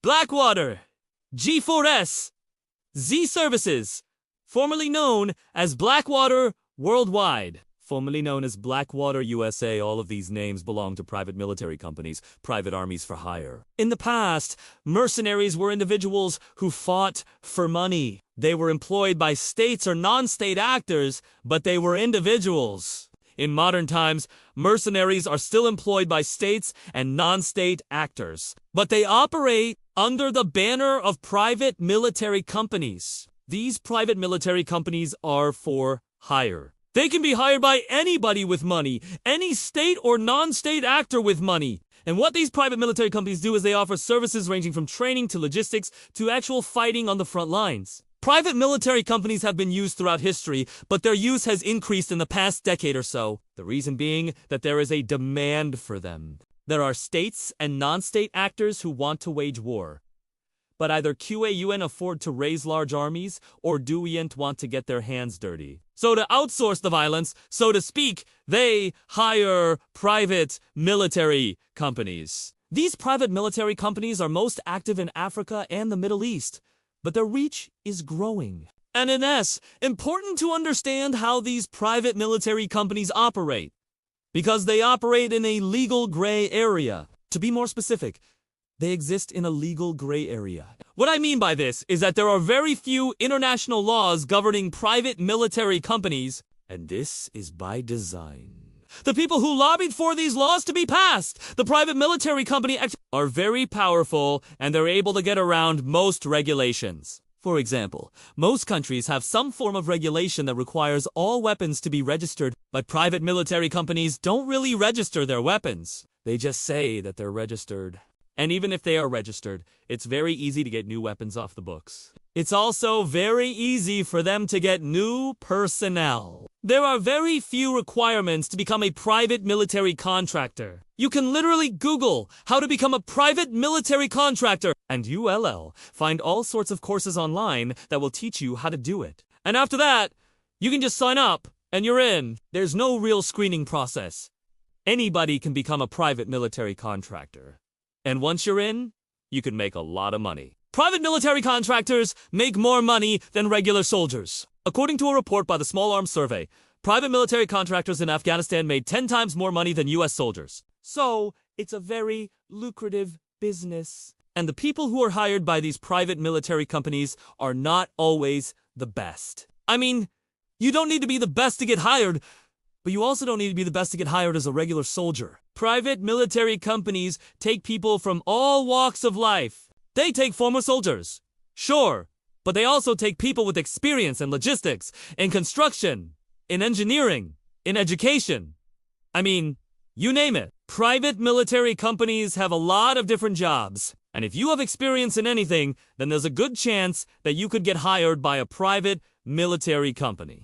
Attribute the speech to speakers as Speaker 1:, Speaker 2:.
Speaker 1: Blackwater, G4S, Z Services, formerly known as Blackwater Worldwide, formerly known as Blackwater USA. All of these names belong to private military companies, private armies for hire. In the past, mercenaries were individuals who fought for money. They were employed by states or non-state actors, but they were individuals. In modern times, mercenaries are still employed by states and non-state actors, but they operate under the banner of private military companies. These private military companies are for hire. They can be hired by anybody with money, any state or non-state actor with money. And what these private military companies do is they offer services ranging from training to logistics to actual fighting on the front lines. Private military companies have been used throughout history, but their use has increased in the past decade or so. The reason being that there is a demand for them. There are states and non-state actors who want to wage war. But either QAUN afford to raise large armies, or do we want to get their hands dirty. So to outsource the violence, so to speak, they hire private military companies. These private military companies are most active in Africa and the Middle East, but their reach is growing. And important to understand how these private military companies operate, because they operate in a legal gray area. To be more specific, they exist in a legal gray area. What I mean by this is that there are very few international laws governing private military companies, and this is by design. The people who lobbied for these laws to be passed, the private military company, are very powerful, and they're able to get around most regulations. For example, most countries have some form of regulation that requires all weapons to be registered, but private military companies don't really register their weapons. They just say that they're registered. And even if they are registered, it's very easy to get new weapons off the books. It's also very easy for them to get new personnel. There are very few requirements to become a private military contractor. You can literally Google how to become a private military contractor, and you'll find all sorts of courses online that will teach you how to do it. And after that, you can just sign up, and you're in. There's no real screening process. Anybody can become a private military contractor. And once you're in, you can make a lot of money. Private military contractors make more money than regular soldiers. According to a report by the Small Arms Survey, private military contractors in Afghanistan made 10 times more money than U.S. soldiers. So, it's a very lucrative business. And the people who are hired by these private military companies are not always the best. I mean, you don't need to be the best to get hired, but you also don't need to be the best to get hired as a regular soldier. Private military companies take people from all walks of life. They take former soldiers, sure, but they also take people with experience in logistics, in construction, in engineering, in education. I mean, you name it. Private military companies have a lot of different jobs, and if you have experience in anything, then there's a good chance that you could get hired by a private military company.